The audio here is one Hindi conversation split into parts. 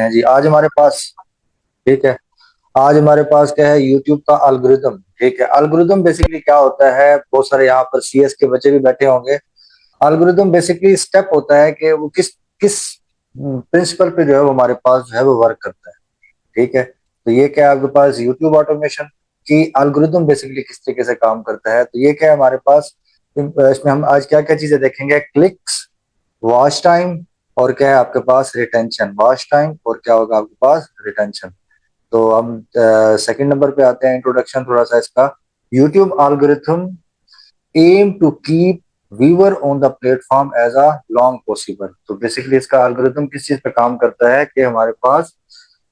हैं जी। आज हमारे पास, ठीक है, आज हमारे पास क्या है, यूट्यूब का एल्गोरिदम। ठीक है, एल्गोरिदम बेसिकली क्या होता है, बहुत सारे यहाँ पर सीएस के बच्चे भी बैठे होंगे। एल्गोरिदम बेसिकली स्टेप होता है कि वो किस किस प्रिंसिपल पे जो है वो हमारे पास जो है वो वर्क करता है। ठीक है, तो ये क्या है आपके पास यूट्यूब ऑटोमेशन की एल्गोरिदम बेसिकली किस तरीके से काम करता है। तो ये क्या है हमारे पास, इसमें हम आज क्या क्या चीजें देखेंगे, क्लिक्स, वॉच टाइम, और क्या है आपके पास रिटेंशन। वॉच टाइम और क्या होगा आपके पास रिटेंशन। तो हम सेकंड नंबर पे आते हैं, इंट्रोडक्शन थोड़ा सा इसका। YouTube algorithm aim to keep viewer on the platform as a long possible. तो बेसिकली इसका एल्गोरिथम किस चीज पे काम करता है कि हमारे पास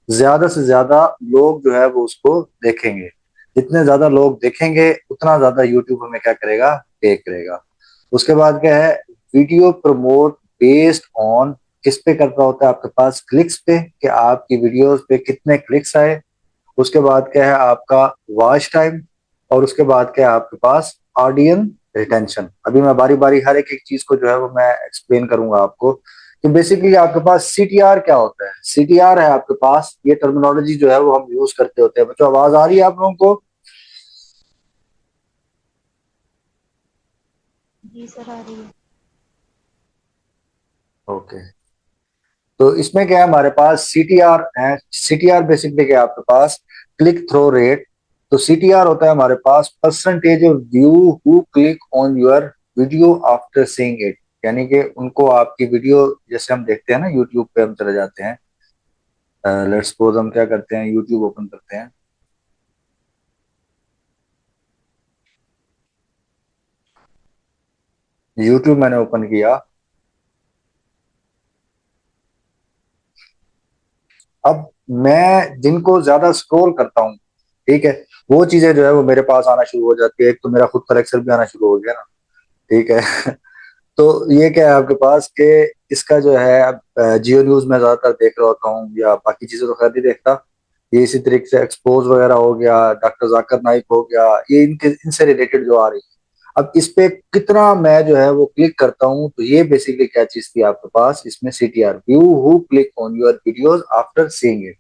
ज्यादा से ज्यादा लोग जो है वो उसको देखेंगे। जितने ज्यादा लोग देखेंगे उतना ज्यादा यूट्यूब हमें क्या करेगा, पे करेगा। उसके बाद क्या है, वीडियो प्रमोट बेस्ड ऑन, किस पे करता होता है आपके पास, क्लिक्स पे, कि आपकी वीडियोस पे कितने क्लिक्स आए। उसके बाद क्या है आपका वॉच टाइम, और उसके बाद क्या है आपके पास ऑडियंस रिटेंशन। अभी मैं बारी बारी हर एक एक चीज को जो है वो मैं एक्सप्लेन करूंगा आपको कि बेसिकली आपके पास सीटीआर क्या होता है। सीटीआर है आपके पास, ये टर्मिनोलॉजी जो है वो हम यूज करते होते हैं। बच्चों आवाज आ रही है आप लोगों को? जी सर, आ रही है। ओके, तो इसमें क्या है हमारे पास सीटीआर है। सीटीआर बेसिकली क्या है आपके पास, क्लिक थ्रो रेट। तो सीटीआर होता है हमारे पास percentage of view who click on your video after seeing it. यानी कि उनको आपकी वीडियो, जैसे हम देखते हैं ना यूट्यूब पे हम चले जाते हैं, लेट्स सपोज हम क्या करते हैं, यूट्यूब ओपन करते हैं। यूट्यूब मैंने ओपन किया। अब मैं जिनको ज्यादा स्क्रॉल करता हूँ, ठीक है, वो चीजें जो है वो मेरे पास आना शुरू हो जाती है। एक तो मेरा खुद का लेक्चर भी आना शुरू हो गया ना। ठीक है। तो ये क्या है आपके पास के, इसका जो है अब जियो न्यूज में ज्यादातर देख रहा होता हूँ, या बाकी चीजें तो खैर नहीं देखता। ये इसी तरीके से एक्सपोज वगैरह हो गया, डॉक्टर जाकिर नाइक हो गया, ये इनके इनसे रिलेटेड जो आ रही है। अब इस पे कितना मैं जो है वो क्लिक करता हूँ, तो ये बेसिकली क्या चीज थी आपके पास इसमें, CTR, view who click on your videos after seeing it.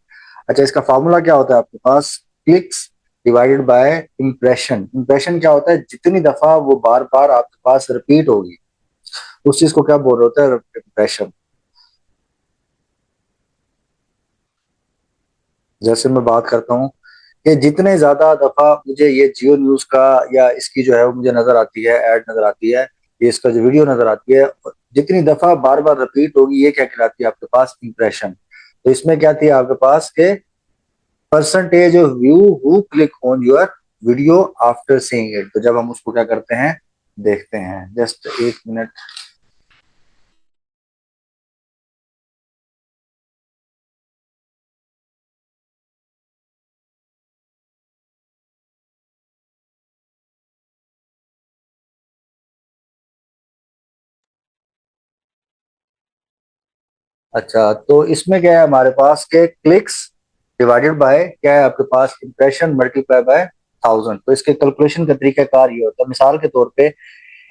अच्छा, इसका फॉर्मूला क्या होता है आपके पास, clicks divided by impression. Impression क्या होता है, जितनी दफा वो बार बार आपके पास रिपीट होगी उस चीज को क्या बोल रहे होते हैं, इम्प्रेशन। जैसे मैं बात करता हूँ कि जितने ज्यादा दफा मुझे ये जियो न्यूज का या इसकी जो है वो मुझे नजर आती है, एड नजर आती है, ये इसका जो वीडियो नजर आती है, जितनी दफा बार बार रिपीट होगी, ये क्या कहलाती है आपके पास, इंप्रेशन। तो इसमें क्या थी आपके पास के percentage of view who click on your video after seeing it. तो जब हम उसको क्या करते हैं, देखते हैं, जस्ट एक मिनट। अच्छा, तो इसमें क्या है हमारे पास के क्लिक्स डिवाइडेड बाय क्या है आपके पास, इंप्रेशन मल्टीप्लाई बाय 1000। तो इसके कैलकुलेशन का तरीकाकार ये होता है, मिसाल के तौर पे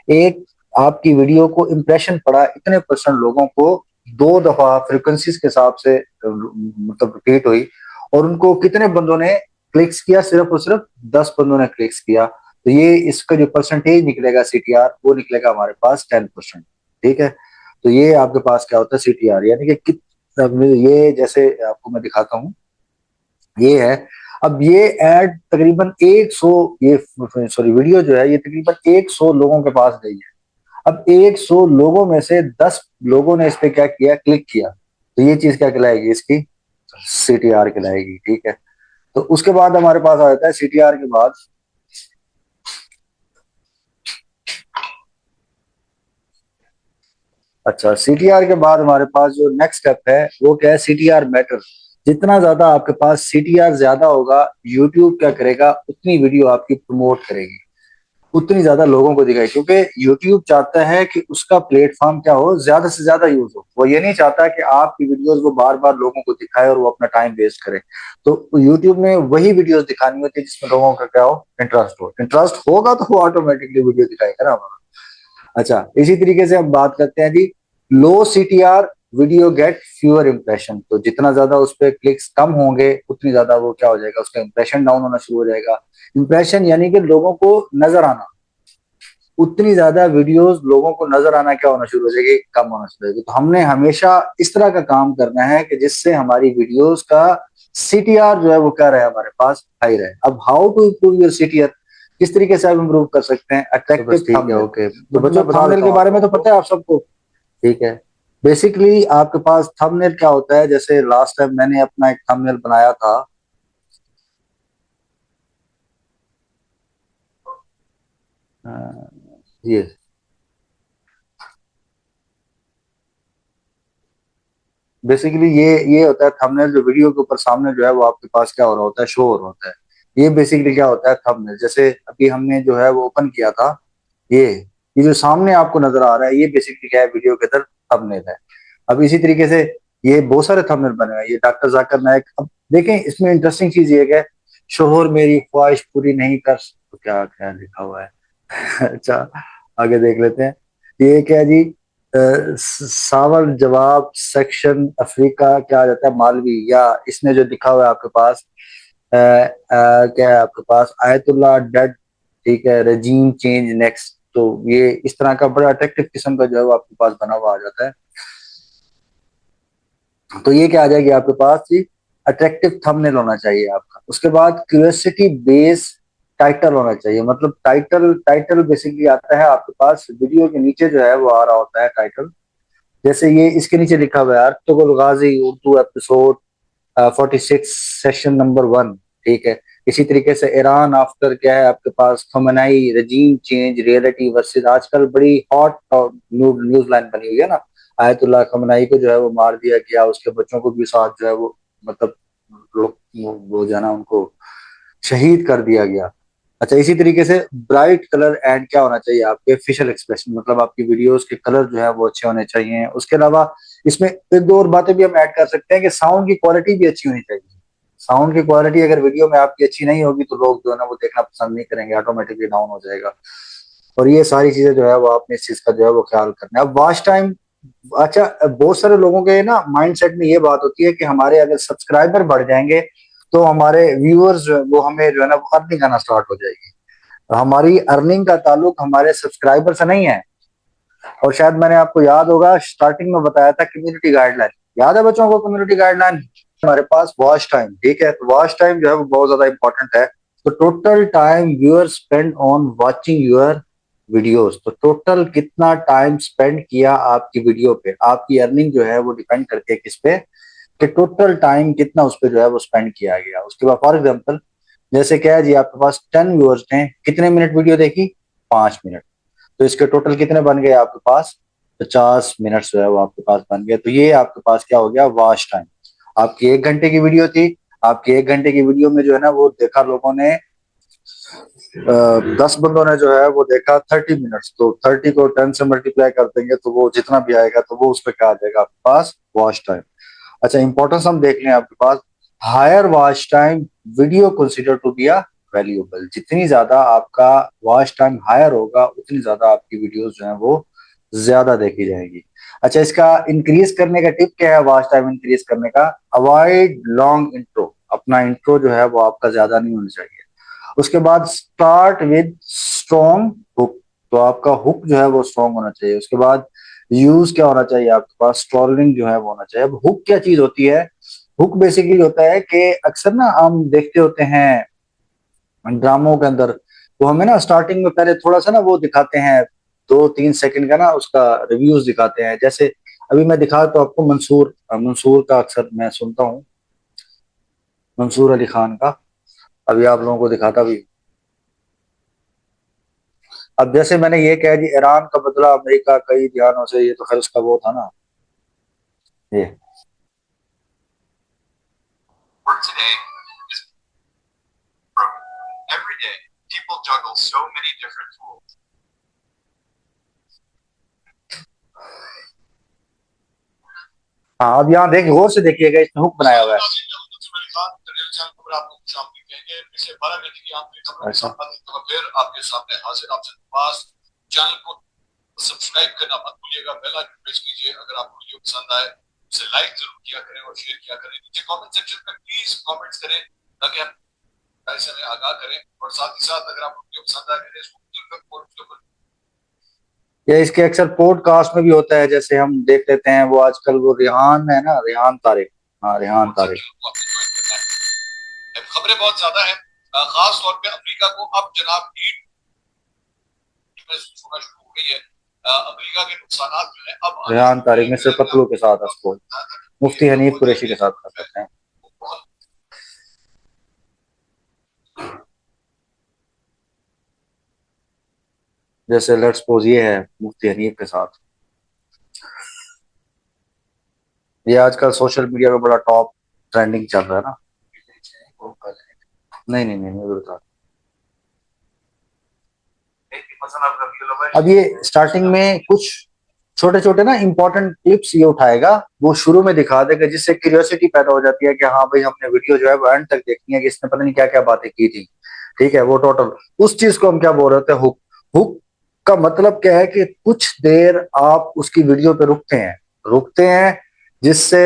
एक आपकी वीडियो को इंप्रेशन पड़ा इतने परसेंट लोगों को, दो दफा फ्रिक्वेंसीज के हिसाब से मतलब रिपीट हुई, और उनको कितने बंदों ने क्लिक्स किया, सिर्फ और सिर्फ 10 बंदों ने क्लिक्स किया। तो ये इसका जो परसेंटेज निकलेगा सीटीआर, वो निकलेगा हमारे पास 10%। ठीक है, तो ये आपके पास क्या होता है सीटीआर, यानी कि ये जैसे आपको मैं दिखाता हूँ, ये है। अब ये एड तकरीबन 100, ये सॉरी वीडियो जो है ये तकरीबन 100 लोगों के पास गई है। अब 100 लोगों में से 10 लोगों ने इस पे क्या किया, क्लिक किया। तो ये चीज क्या कहलाएगी इसकी, सीटीआर कहलाएगी। ठीक है, तो उसके बाद हमारे पास आ जाता है सीटीआर के बाद, अच्छा सीटीआर के बाद हमारे पास जो नेक्स्ट स्टेप है वो क्या है, सीटीआर मैटर। जितना ज्यादा आपके पास सीटीआर ज्यादा होगा, यूट्यूब क्या करेगा, उतनी वीडियो आपकी प्रमोट करेगी, उतनी ज्यादा लोगों को दिखाई, क्योंकि यूट्यूब चाहता है कि उसका प्लेटफॉर्म क्या हो, ज्यादा से ज्यादा यूज हो। वो ये नहीं चाहता कि आपकी वीडियोस वो बार बार लोगों को दिखाए और वो अपना टाइम वेस्ट करे। तो यूट्यूब ने वही वीडियोस दिखानी होती है जिसमें लोगों का क्या हो, इंटरेस्ट हो। इंटरेस्ट होगा तो वो ऑटोमेटिकली वीडियो दिखाएगा ना हमारा। अच्छा, इसी तरीके से हम बात करते हैं जी low CTR video get fewer impression. तो जितना ज्यादा उस पर क्लिक्स कम होंगे उतनी ज्यादा वो क्या हो जाएगा, उसका इम्प्रेशन डाउन होना शुरू हो जाएगा। इम्प्रेशन यानी कि लोगों को नजर आना, उतनी ज्यादा वीडियोस लोगों को नजर आना क्या होना शुरू हो जाएगी, कम होना शुरू हो जाएगी। तो हमने हमेशा इस तरह का काम करना है कि जिससे हमारी वीडियोस का सीटीआर जो है वो क्या रहे, हमारे पास हाई रहे। अब how to improve your CTR, किस तरीके से आप इम्प्रूव कर सकते हैं, तो बस अट्रैक्टिव ठीक है, थंबनेल। ओके, तो बट बच्चों मैं बता थंबनेल देता के हूँ बारे में तो आपको। पता है आप सबको, ठीक है। बेसिकली आपके पास थंबनेल क्या होता है, जैसे लास्ट टाइम मैंने अपना एक थंबनेल बनाया था, ये बेसिकली ये होता है थंबनेल, जो वीडियो के ऊपर सामने जो है वो आपके पास क्या हो रहा होता है, शो हो रहा होता है। ये बेसिकली क्या होता है थंबनेल। जैसे अभी हमने जो है वो ओपन किया था, ये ये जो सामने आपको नजर आ रहा है, ये बेसिकली क्या है, वीडियो के अंदर थंबनेल है। अब इसी तरीके से ये बहुत सारे थंबनेल बने हुए हैं, ये डॉक्टर जाकिर नायक। अब देखें इसमें इंटरेस्टिंग चीज ये है, शोहर मेरी ख्वाहिश पूरी नहीं कर, तो क्या क्या लिखा हुआ है अच्छा, आगे देख लेते हैं। ये क्या है जी, सवाल जवाब सेक्शन अफ्रीका क्या आ जाता है, मालवी, या इसमें जो लिखा हुआ है आपके पास क्या है आपके पास, आयतुल्ला डेड, ठीक है, रजीम चेंज नेक्स्ट। तो ये इस तरह का बड़ा अट्रैक्टिव किस्म का जो है वो आपके पास बना हुआ आ जाता है। तो ये क्या आ जाएगी आपके पास जी, अट्रैक्टिव थंबनेल होना चाहिए आपका। उसके बाद क्यूरियोसिटी बेस टाइटल होना चाहिए। मतलब टाइटल टाइटल बेसिकली आता है आपके पास वीडियो के नीचे जो है वो आ रहा होता है टाइटल। जैसे ये इसके नीचे लिखा हुआ है अर्तुगरुल गाजी उर्दू एपिसोड 46 सेशन नंबर 1, ठीक है। इसी तरीके से ईरान आफ्टर क्या है आपके पास, खमेनाई रजीम चेंज रियलिटी वर्सेस, आजकल बड़ी हॉट न्यूज लाइन बनी हुई है ना, आयतुल्लाह खमेनाई को जो है वो मार दिया गया, उसके बच्चों को भी साथ जो है वो मतलब लोग वो जो है ना उनको शहीद कर दिया गया। अच्छा, इसी तरीके से ब्राइट कलर एंड क्या होना चाहिए आपके फेशियल एक्सप्रेशन, मतलब आपकी वीडियोस के कलर जो है वो अच्छे होने चाहिए। उसके अलावा इसमें एक दो और बातें भी हम ऐड कर सकते हैं कि साउंड की क्वालिटी भी अच्छी होनी चाहिए। साउंड की क्वालिटी अगर वीडियो में आपकी अच्छी नहीं होगी तो लोग जो है ना वो देखना पसंद नहीं करेंगे, ऑटोमेटिकली डाउन हो जाएगा। और ये सारी चीजें जो है वो आपने इस चीज का जो है वो ख्याल करना है। अब वॉच टाइम, अच्छा, बहुत सारे लोगों के ना माइंडसेट में ये बात होती है कि हमारे अगर सब्सक्राइबर बढ़ जाएंगे तो हमारे व्यूअर्स जो है वो हमें जो है ना वो अर्निंग आना स्टार्ट हो जाएगी। हमारी अर्निंग का ताल्लुक हमारे सब्सक्राइबर से नहीं है। और शायद मैंने आपको याद होगा स्टार्टिंग में बताया था कम्युनिटी गाइडलाइन, याद है बच्चों को कम्युनिटी गाइडलाइन। हमारे पास वॉच टाइम, ठीक है, तो वॉच टाइम जो है वो बहुत ज्यादा इंपॉर्टेंट है। तो total time viewer spend on watching your videos, तो टोटल कितना टाइम स्पेंड किया आपकी वीडियो पे, आपकी अर्निंग जो है वो डिपेंड करती है किस पे, कि टोटल टाइम कितना उस पर जो है वो स्पेंड किया गया। उसके बाद फॉर एग्जाम्पल जैसे क्या है जी, आपके पास 10 व्यूअर्स ने कितने मिनट वीडियो देखी, 5 मिनट, तो इसके टोटल कितने बन गए आपके पास, 50 मिनट जो है वो आपके पास बन गए। तो ये आपके पास क्या हो गया, वॉच टाइम। आपकी 1 घंटे की वीडियो थी, आपकी 1 घंटे की वीडियो में जो है ना वो देखा लोगों ने, 10 बंदों ने जो है वो देखा 30 मिनट्स, तो 30 को 10 से मल्टीप्लाई कर देंगे तो वो जितना भी आएगा तो वो उस पर क्या आ जाएगा आपके पास, वॉच टाइम। अच्छा, इंपॉर्टेंस हम देख लें आपके पास, higher watch time video consider to be a valuable. जितनी ज्यादा आपका वॉच टाइम हायर होगा उतनी ज्यादा आपकी वीडियोस जो है वो ज्यादा देखी जाएगी। अच्छा, इसका इंक्रीज करने का टिप क्या है, वॉच टाइम इंक्रीज करने का, अवॉइड लॉन्ग इंट्रो। अपना इंट्रो जो है वो आपका ज्यादा नहीं होना चाहिए। उसके बाद स्टार्ट विद स्ट्रॉन्ग हुक, तो आपका हुक जो है वो स्ट्रॉन्ग होना चाहिए। उसके बाद यूज क्या होना चाहिए आपके पास, स्टॉलिंग जो है वो होना चाहिए। अब हुक क्या चीज होती है, हुक बेसिकली होता है कि अक्सर ना हम देखते होते हैं ड्रामों के अंदर, वो हमें ना स्टार्टिंग में पहले थोड़ा सा ना वो दिखाते हैं, 2-3 सेकंड का ना उसका रिव्यूज दिखाते हैं। जैसे अभी मैं दिखा तो आपको मंसूर मंसूर का अक्सर मैं सुनता हूँ, मंसूर अली खान का, अभी आप लोगों को दिखाता भी। अब जैसे मैंने ये कह दिया ईरान का बदला अमेरिका कई ध्यानों से, ये तो खैर उसका वो था ना, ये हाँ, अब यहाँ देख गौर से देखिएगा, इसमें हुक बनाया हुआ है। ऐसा सब्सक्राइब करना मत भूलिएगा, बेल आइकन प्रेस कीजिए। अगर आपको वीडियो पसंद आए उसे लाइक जरूर किया करें और शेयर किया करें। नीचे कमेंट सेक्शन में प्लीज कमेंट्स करें ताकि हम ऐसे में आगाह करें। और साथ ही साथ अगर आपको वीडियो पसंद आए या इसके अक्सर पॉडकास्ट में भी होता है, जैसे हम देख लेते हैं वो आजकल वो रिहान है ना, रिहान तारिक। हाँ, रिहान तारिक। खबरें बहुत ज्यादा है, खास तौर पे अफ्रीका को अब जनाब हीट होना शुरू हो गई है। अफ्रीका के नुकसान जो है अब रिहान तारिक में से पतलू के साथ स्पोर्ट मुफ्ती हनीफ कुरैशी के साथ कर सकते हैं। जैसे लेट्स सपोज ये है मुफ्ती हनीफ के साथ। ये आजकल सोशल मीडिया पे बड़ा टॉप ट्रेंडिंग चल रहा है ना। नहीं नहीं नहीं, नहीं बता। अब ये स्टार्टिंग में कुछ छोटे छोटे ना इंपॉर्टेंट क्लिप्स ये उठाएगा, वो शुरू में दिखा देगा, जिससे क्यूरियोसिटी पैदा हो जाती है कि हाँ भाई हमने वीडियो जो है वो एंड तक देखनी है कि इसने पता नहीं क्या क्या बातें की थी। ठीक है, वो टोटल उस चीज को हम क्या बोल रहे थे, हुक। हुक का मतलब क्या है कि कुछ देर आप उसकी वीडियो पे रुकते हैं जिससे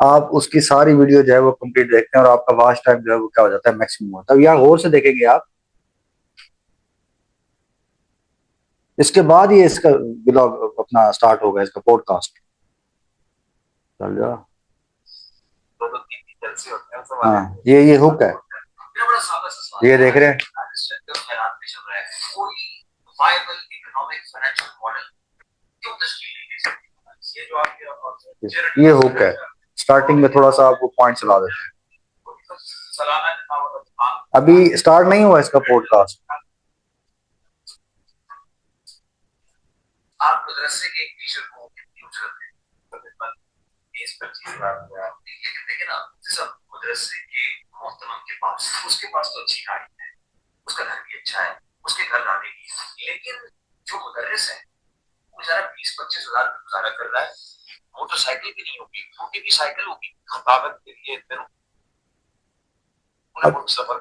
आप उसकी सारी वीडियो जो है वो कंप्लीट देखते हैं और आपका वॉच टाइम जो है वो क्या हो जाता है, मैक्सिमम होता है। अब यहाँ गौर से देखेंगे आप, इसके बाद ये इसका ब्लॉग अपना स्टार्ट होगा, इसका पॉडकास्ट चल जा। हाँ, ये हुक है, ये देख रहे हैं। ये हुक है, स्टार्टिंग में थोड़ा सा आपको पॉइंट चला देते हैं। अभी स्टार्ट नहीं हुआ इसका पॉडकास्ट। आप मदरसे के एक टीचर को कितनी उजरत है, 20-25 हज़ार लेकिन देखिए ना, जैसा मदरसे के मोहतरम के पास, उसके पास तो अच्छी गाड़ी है, उसका घर भी अच्छा है, उसके घर जाने की, लेकिन जो मुदर्रिस है वो जरा 20-25 हज़ार गुजारा कर रहा है। मोटरसाइकिल भी नहीं होगी, छोटी भी साइकिल होगी, खताबत के लिए सफर।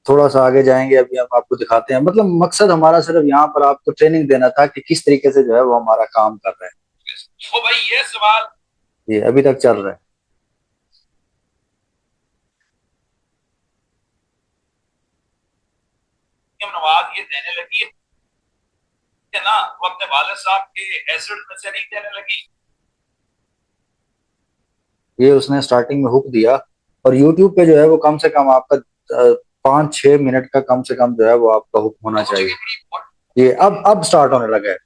थोड़ा सा आगे जाएंगे, अभी हम आपको दिखाते हैं। मतलब मकसद हमारा सिर्फ यहाँ पर आपको ट्रेनिंग देना था कि किस तरीके से जो है वो हमारा काम कर रहा है। ओ भाई ये सवाल, ये अभी तक चल रहा है। नवाज ये देने लगी है ना, वो अपने वालिद साहब के एसिड में से नहीं देने लगी। ये उसने स्टार्टिंग में हुक दिया, और यूट्यूब पे जो है वो कम से कम आपका 5-6 मिनट का कम से कम जो है वो आपका हुक होना चाहिए। ये अब स्टार्ट होने लगा है,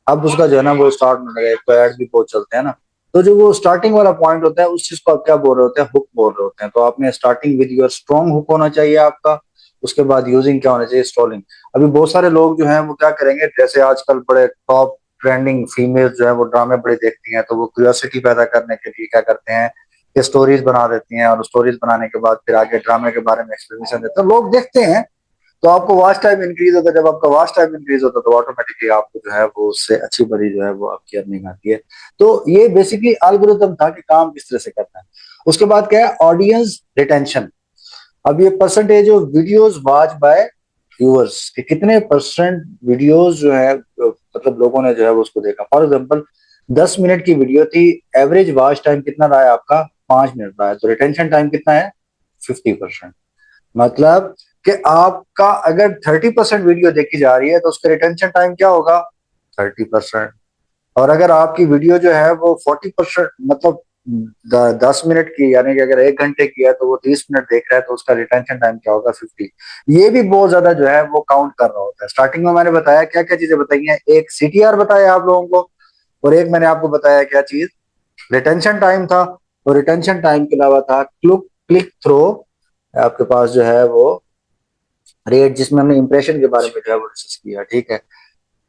अब उसका जो है ना वो स्टार्ट होने लगा है। एक तो एड्स भी बहुत चलते हैं ना, तो जो वो स्टार्टिंग वाला पॉइंट होता है उस चीज को आप क्या बोल रहे होते हैं, हुक बोल रहे होते हैं। तो आपने starting with your strong hook होना चाहिए आपका। उसके बाद यूजिंग क्या होना चाहिए, स्टॉलिंग। अभी बहुत सारे लोग जो हैं वो क्या करेंगे, जैसे आजकल बड़े टॉप ट्रेंडिंग फीमेल जो है वो ड्रामे बड़े देखती हैं, तो वो क्यूरियोसिटी पैदा करने के लिए क्या करते हैं कि स्टोरीज बना देती हैं, और स्टोरीज बनाने के बाद फिर आगे ड्रामे के बारे में एक्सप्लेनेशन देते हैं, लोग देखते हैं। तो आपको वॉच टाइम इंक्रीज होता है, जब आपका वॉच टाइम इंक्रीज होता है तो ऑटोमेटिकली आपको जो है वो उससे अच्छी बड़ी जो है वो आपकी अर्निंग आती है। तो ये बेसिकली एल्गोरिथम था कि काम किस तरह से करना है। उसके बाद क्या है, ऑडियंस रिटेंशन। अब ये percentage of videos watch by viewers, कि कितने परसेंट वीडियोस जो है मतलब लोगों ने जो है वो उसको देखा। फॉर एग्जांपल 10 मिनट की वीडियो थी, एवरेज वॉच टाइम कितना रहा है आपका, 5 मिनट रहा है, तो रिटेंशन टाइम कितना है, 50%। मतलब कि आपका अगर 30% वीडियो देखी जा रही है तो उसका रिटेंशन टाइम क्या होगा, 30%। और अगर आपकी वीडियो जो है वो 40% मतलब 10 मिनट की, यानी कि अगर 1 घंटे की है तो वो 30 मिनट देख रहा है, तो उसका रिटेंशन टाइम क्या होगा, 50। ये भी बहुत ज्यादा जो है वो काउंट कर रहा होता है। स्टार्टिंग में मैंने बताया क्या क्या चीजें बताई हैं, एक सीटीआर बताया आप लोगों को, और एक मैंने आपको बताया क्या चीज, रिटेंशन टाइम था। और रिटेंशन टाइम के अलावा था क्लिक थ्रो, आपके पास जो है वो रेट, जिसमें हमने इंप्रेशन के बारे में जो है वो डिस्कस किया। ठीक है,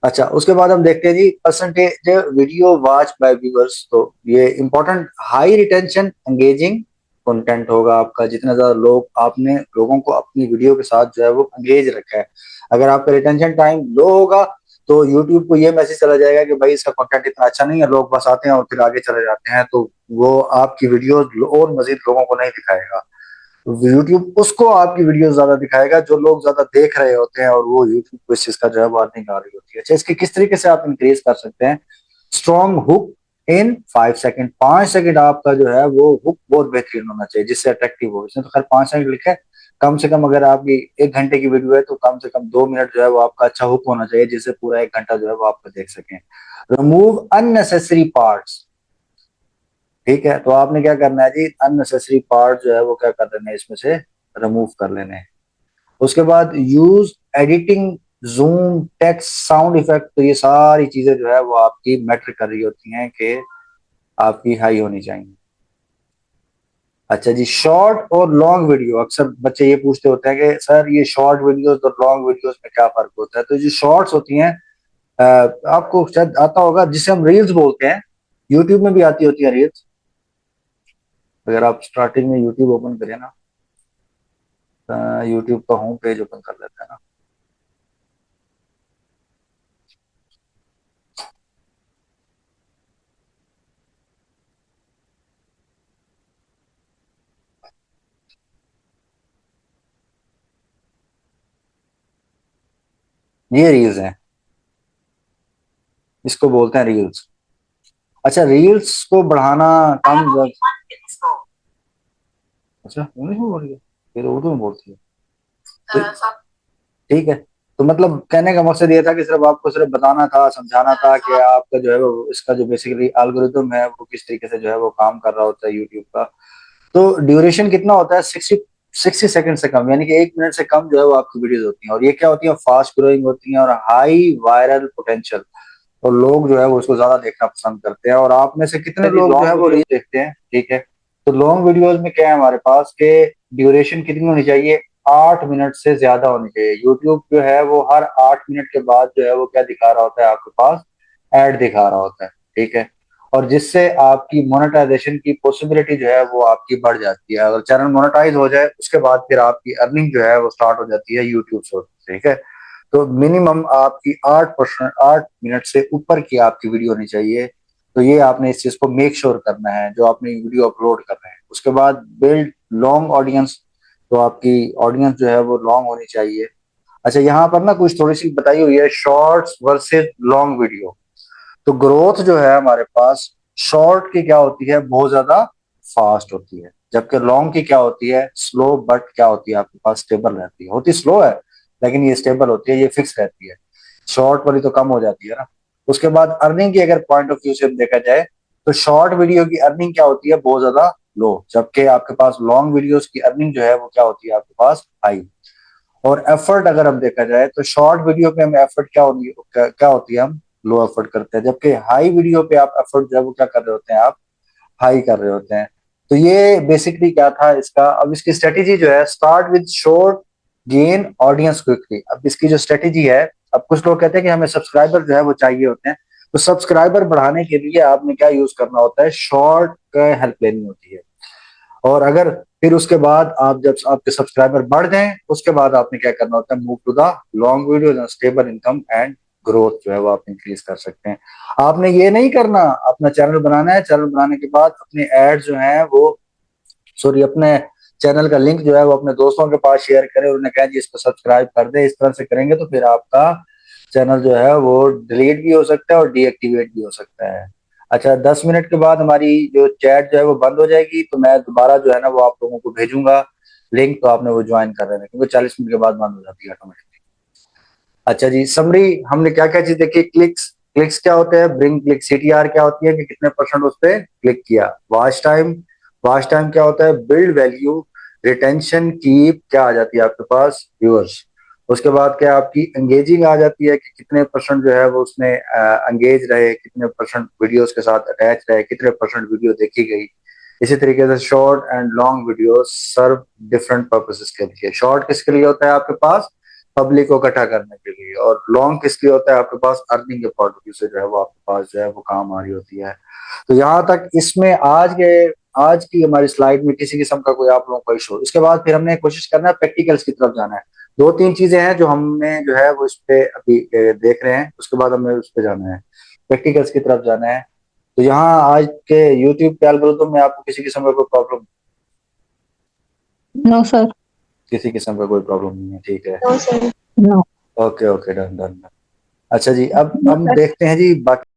अच्छा उसके बाद हम देखते हैं जी percentage video watch by viewers. तो ये important, high retention engaging content होगा आपका, जितने ज्यादा लोग आपने लोगों को अपनी वीडियो के साथ जो है वो एंगेज रखा है। अगर आपका रिटेंशन टाइम लो होगा तो यूट्यूब को ये मैसेज चला जाएगा कि भाई इसका कंटेंट इतना अच्छा नहीं है, लोग बस आते हैं और फिर आगे चले जाते हैं, तो वो आपकी वीडियो और मजीद लोगों को नहीं दिखाएगा। यूट्यूब उसको आपकी वीडियो ज्यादा दिखाएगा जो लोग ज्यादा देख रहे होते हैं, और वो यूट्यूब को इस चीज का जो है वार्निंग आ रही होती है। अच्छा, इसके किस तरीके से आप इंक्रीज कर सकते हैं? स्ट्रॉन्ग हुक इन 5 सेकेंड। 5 सेकेंड आपका जो है वो हुक बहुत बेहतरीन होना चाहिए जिससे अट्रैक्टिव हो। इसमें तो खैर 5 सेकंड लिखा है, कम से कम अगर आपकी 1 घंटे की वीडियो है तो कम से कम 2 मिनट जो है वो आपका अच्छा हुक होना चाहिए जिससे पूरा 1 घंटा जो है वो आपका देख सकें। Remove unnecessary parts. ठीक है, तो आपने क्या करना है जी, अननेसेसरी पार्ट जो है वो क्या कर लेना है, इसमें से रिमूव कर लेने हैं। उसके बाद use editing, zoom, text, sound effect. तो ये सारी चीजें जो है वो आपकी मैटर कर रही होती हैं कि आपकी हाई होनी चाहिए। अच्छा जी, शॉर्ट और लॉन्ग वीडियो। अक्सर बच्चे ये पूछते होते हैं कि सर ये शॉर्ट वीडियोस और लॉन्ग वीडियोस में क्या फर्क होता है? तो जो शॉर्ट्स होती हैं, आपको शायद आता होगा, जिसे हम रील्स बोलते हैं, यूट्यूब में भी आती होती है रील्स। अगर आप स्टार्टिंग में यूट्यूब ओपन करें ना, यूट्यूब का होम पेज ओपन कर लेते हैं ना, ये रील्स हैं, इसको बोलते हैं रील्स। अच्छा, रील्स को बढ़ाना कम अच्छा इंग्लिश में बोल रही है, ये तो उर्दू में बोलती है। ठीक है, तो मतलब कहने का मकसद ये था कि सिर्फ आपको सिर्फ बताना था, समझाना था कि आपका जो है वो इसका जो बेसिकली एल्गोरिथम है वो किस तरीके से जो है वो काम कर रहा होता है यूट्यूब का। तो ड्यूरेशन कितना होता है? 60 सेकंड से कम, यानी कि 1 मिनट से कम जो है वो आपकी वीडियोस होती हैं। और ये क्या होती है? फास्ट ग्रोइंग होती हैं और हाई वायरल पोटेंशियल। और लोग जो है वो उसको ज्यादा देखना पसंद करते हैं। और आप में से कितने लोग जो है वो रील देखते हैं? ठीक है, तो लॉन्ग वीडियोस में क्या है हमारे पास के ड्यूरेशन कितनी होनी चाहिए? 8 मिनट से ज्यादा होनी चाहिए। यूट्यूब जो है वो हर 8 मिनट के बाद जो है वो क्या दिखा रहा होता है आपके पास? एड दिखा रहा होता है। ठीक है, और जिससे आपकी मोनेटाइजेशन की पॉसिबिलिटी जो है वो आपकी बढ़ जाती है। अगर चैनल मोनेटाइज हो जाए उसके बाद फिर आपकी अर्निंग जो है वो स्टार्ट हो जाती है यूट्यूब से। ठीक है, तो मिनिमम आपकी 8%, 8 मिनट से ऊपर की आपकी वीडियो होनी चाहिए। तो ये आपने इस चीज को मेक श्योर करना है जो आपने वीडियो अपलोड कर रहे हैं। उसके बाद बिल्ड लॉन्ग ऑडियंस। तो आपकी ऑडियंस जो है वो लॉन्ग होनी चाहिए। अच्छा, यहाँ पर ना कुछ थोड़ी सी बताई हुई है, शॉर्ट्स वर्सेस लॉन्ग वीडियो। तो ग्रोथ जो है हमारे पास शॉर्ट की क्या होती है? बहुत ज्यादा फास्ट होती है, जबकि लॉन्ग की क्या होती है? स्लो, बट क्या होती है आपके पास? स्टेबल रहती है। होती स्लो है लेकिन ये स्टेबल होती है, ये फिक्स रहती है। शॉर्ट वाली तो कम हो जाती है ना। उसके बाद अर्निंग की अगर पॉइंट ऑफ व्यू से देखा जाए तो शॉर्ट वीडियो की अर्निंग क्या होती है? बहुत ज्यादा लो, जबकि आपके पास लॉन्ग वीडियोस की अर्निंग जो है वो क्या होती है आपके पास? हाई। और एफर्ट अगर हम देखा जाए तो शॉर्ट वीडियो पे हम एफर्ट क्या होती है? हम लो एफर्ट करते हैं, जबकि हाई वीडियो पे आप एफर्ट जो है वो क्या कर रहे होते हैं? आप हाई कर रहे होते हैं। तो ये बेसिकली क्या था इसका। अब इसकी स्ट्रेटेजी जो है, start with short, gain audience quickly. अब इसकी जो स्ट्रेटेजी है, अब कुछ लोग कहते हैं कि हमें सब्सक्राइबर जो है वो चाहिए होते हैं। तो सब्सक्राइबर बढ़ाने के लिए आपने क्या यूज करना होता है? शॉर्ट का हेल्प लेनी होती है। और अगर फिर उसके बाद आप जब आपके सब्सक्राइबर बढ़ जाएं उसके बाद आपने क्या करना होता है? Move to the long video, stable income and growth जो है वो आप इंक्रीज कर सकते हैं। आपने ये नहीं करना, अपना चैनल बनाना है, चैनल बनाने के बाद अपने एड जो है वो, सॉरी, अपने चैनल का लिंक जो है वो अपने दोस्तों के पास शेयर करें और उन्हें कहें जी इसको सब्सक्राइब कर दे। इस तरह से करेंगे तो फिर आपका चैनल जो है वो डिलीट भी हो सकता है और डीएक्टिवेट भी हो सकता है। अच्छा, 10 मिनट के बाद हमारी जो चैट जो है वो बंद हो जाएगी, तो मैं दोबारा जो है ना वो आप लोगों को भेजूंगा लिंक, तो आपने वो ज्वाइन कर लेना, क्योंकि 40 मिनट के बाद बंद हो जाती है ऑटोमेटिकली। अच्छा जी, समरी हमने क्या क्या चीज देखी? क्लिक्स। क्लिक्स क्या होते हैं? Bring click. सीटीआर क्या होती है कि कितने परसेंट उस पर क्लिक किया? Watch time. वॉच टाइम क्या होता है? Build value. रिटेंशन, कीप क्या आ जाती है आपके पास? व्यूअर्स। उसके बाद क्या आपकी एंगेजिंग आ जाती है कि कितने परसेंट जो है वो उसने एंगेज रहे, कितने परसेंट वीडियोस के साथ अटैच रहे, कितने परसेंट वीडियो देखी गई। इसी तरीके से short and long video serve different purposes के लिए। शॉर्ट किसके लिए होता है आपके पास? पब्लिक को इकट्ठा करने के लिए। और लॉन्ग किस लिए होता है आपके पास? अर्निंग के पॉइंट ऑफ व्यू से जो है वो आपके पास जो है वो काम आ रही होती है। तो यहाँ तक इसमें आज की हमारी स्लाइड में किसी किस्म का कोई आप लोगों को इशू। इसके बाद फिर हमने कोशिश करना है प्रैक्टिकल्स की तरफ जाना है। 2-3 चीजें हैं जो हमने जो है वो इस पे अभी देख रहे हैं, उसके बाद हमें उस पे जाना है, प्रैक्टिकल्स की तरफ जाना है। तो यहाँ आज के यूट्यूब के एल्गोरिथम में आपको किसी किस्म का कोई प्रॉब्लम? No sir. किसी किस्म का कोई प्रॉब्लम नहीं है, ठीक है। No sir. No. Okay okay, done done. अच्छा जी, अब देखते हैं जी बाकी